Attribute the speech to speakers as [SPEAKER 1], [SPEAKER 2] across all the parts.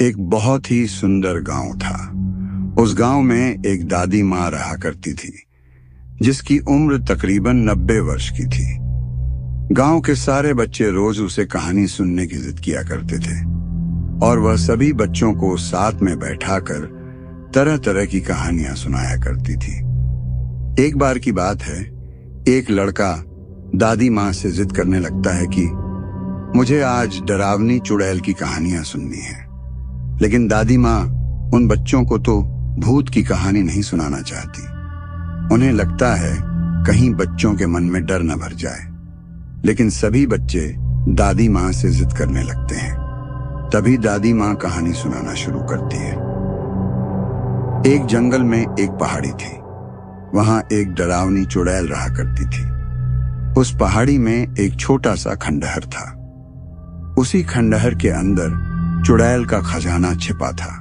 [SPEAKER 1] एक बहुत ही सुंदर गांव था। उस गांव में एक दादी माँ रहा करती थी, जिसकी उम्र तकरीबन 90 वर्ष की थी। गांव के सारे बच्चे रोज उसे कहानी सुनने की जिद किया करते थे और वह सभी बच्चों को साथ में बैठाकर तरह तरह की कहानियां सुनाया करती थी। एक बार की बात है, एक लड़का दादी माँ से जिद करने लगता है कि मुझे आज डरावनी चुड़ैल की कहानियां सुननी है। लेकिन दादी माँ उन बच्चों को तो भूत की कहानी नहीं सुनाना चाहती। उन्हें लगता है कहीं बच्चों के मन में डर न भर जाए। लेकिन सभी बच्चे दादी माँ से जिद करने लगते हैं। तभी दादी माँ कहानी सुनाना शुरू करती है। एक जंगल में एक पहाड़ी थी। वहां एक डरावनी चुड़ैल रहा करती थी। उस पहाड़ी में एक छोटा सा खंडहर था। उसी खंडहर के अंदर चुड़ैल का खजाना छिपा था,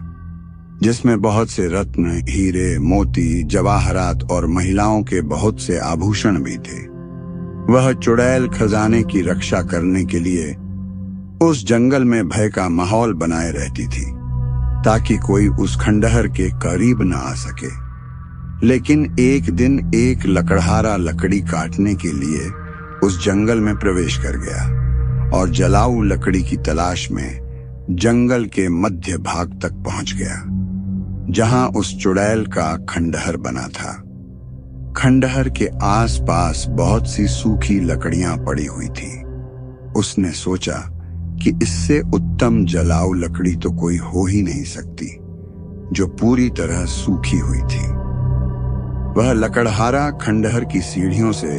[SPEAKER 1] जिसमें बहुत से रत्न, हीरे, मोती, जवाहरात और महिलाओं के बहुत से आभूषण भी थे। वह चुड़ैल खजाने की रक्षा करने के लिए उस जंगल में भय का माहौल बनाए रहती थी, ताकि कोई उस खंडहर के करीब न आ सके। लेकिन एक दिन एक लकड़हारा लकड़ी काटने के लिए उस जंगल में प्रवेश कर गया और जलाऊ लकड़ी की तलाश में जंगल के मध्य भाग तक पहुंच गया, जहां उस चुड़ैल का खंडहर बना था। खंडहर के आसपास बहुत सी सूखी लकड़ियां पड़ी हुई थी। उसने सोचा कि इससे उत्तम जलाऊ लकड़ी तो कोई हो ही नहीं सकती, जो पूरी तरह सूखी हुई थी। वह लकड़हारा खंडहर की सीढ़ियों से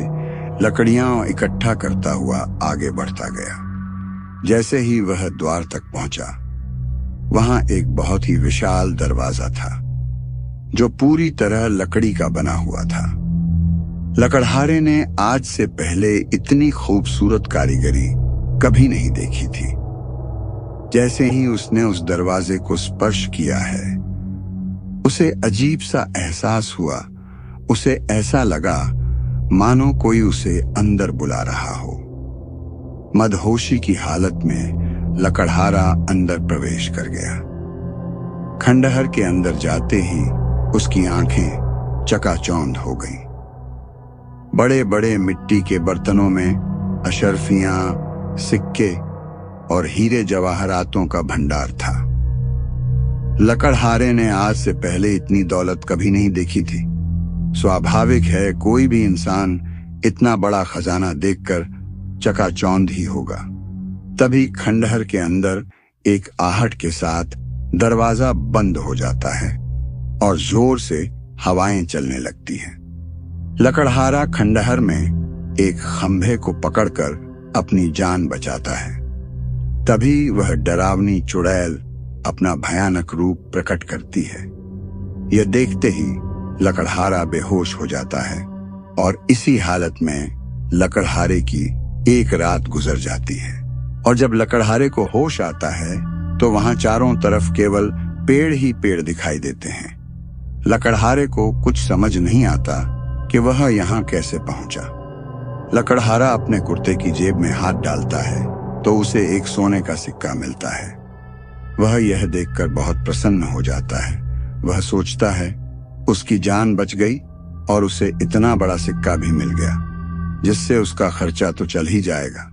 [SPEAKER 1] लकड़ियां इकट्ठा करता हुआ आगे बढ़ता गया। जैसे ही वह द्वार तक पहुंचा, वहां एक बहुत ही विशाल दरवाजा था, जो पूरी तरह लकड़ी का बना हुआ था। लकड़हारे ने आज से पहले इतनी खूबसूरत कारीगरी कभी नहीं देखी थी। जैसे ही उसने उस दरवाजे को स्पर्श किया है, उसे अजीब सा एहसास हुआ। उसे ऐसा लगा मानो कोई उसे अंदर बुला रहा हो। मदहोशी की हालत में लकड़हारा अंदर प्रवेश कर गया। खंडहर के अंदर जाते ही उसकी आंखें चकाचौंध हो गईं। बड़े बड़े मिट्टी के बर्तनों में अशर्फियां, सिक्के और हीरे जवाहरातों का भंडार था। लकड़हारे ने आज से पहले इतनी दौलत कभी नहीं देखी थी। स्वाभाविक है, कोई भी इंसान इतना बड़ा खजाना देखकर चकाचौंध ही होगा। तभी खंडहर के अंदर एक आहट के साथ दरवाजा बंद हो जाता है और जोर से हवाएं चलने लगती हैं। लकड़हारा खंडहर में एक खंभे को पकड़कर अपनी जान बचाता है। तभी वह डरावनी चुड़ैल अपना भयानक रूप प्रकट करती है। यह देखते ही लकड़हारा बेहोश हो जाता है और इसी हालत में लकड़हारे की एक रात गुजर जाती है। और जब लकड़हारे को होश आता है तो वहां चारों तरफ केवल पेड़ ही पेड़ दिखाई देते हैं। लकड़हारे को कुछ समझ नहीं आता कि वह यहाँ कैसे पहुंचा। लकड़हारा अपने कुर्ते की जेब में हाथ डालता है तो उसे एक सोने का सिक्का मिलता है। वह यह देखकर बहुत प्रसन्न हो जाता है। वह सोचता है उसकी जान बच गई और उसे इतना बड़ा सिक्का भी मिल गया, जिससे उसका खर्चा तो चल ही जाएगा।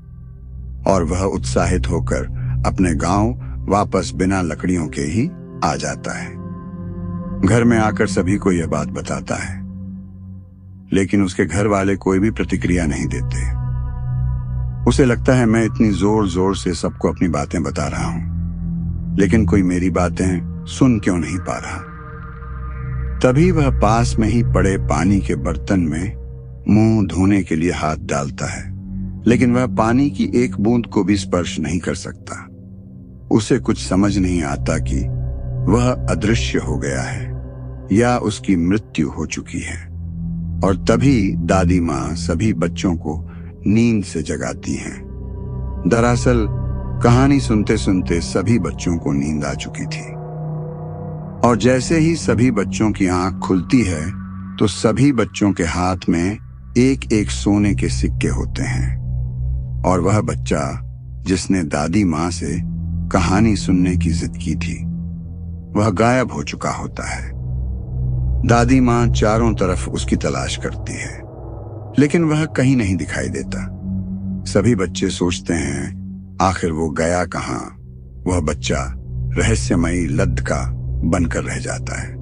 [SPEAKER 1] और वह उत्साहित होकर अपने गांव वापस बिना लकड़ियों के ही आ जाता है। घर में आकर सभी को यह बात बताता है, लेकिन उसके घर वाले कोई भी प्रतिक्रिया नहीं देते। उसे लगता है मैं इतनी जोर जोर से सबको अपनी बातें बता रहा हूं, लेकिन कोई मेरी बातें सुन क्यों नहीं पा रहा। तभी वह पास में ही पड़े पानी के बर्तन में मुंह धोने के लिए हाथ डालता है, लेकिन वह पानी की एक बूंद को भी स्पर्श नहीं कर सकता। उसे कुछ समझ नहीं आता कि वह अदृश्य हो गया है या उसकी मृत्यु हो चुकी है। और तभी दादी माँ सभी बच्चों को नींद से जगाती हैं। दरअसल कहानी सुनते सुनते सभी बच्चों को नींद आ चुकी थी। और जैसे ही सभी बच्चों की आंख खुलती है तो सभी बच्चों के हाथ में एक एक सोने के सिक्के होते हैं। और वह बच्चा जिसने दादी माँ से कहानी सुनने की जिद की थी, वह गायब हो चुका होता है। दादी माँ चारों तरफ उसकी तलाश करती है, लेकिन वह कहीं नहीं दिखाई देता। सभी बच्चे सोचते हैं आखिर वो गया कहाँ। वह बच्चा रहस्यमयी लद्द का बनकर रह जाता है।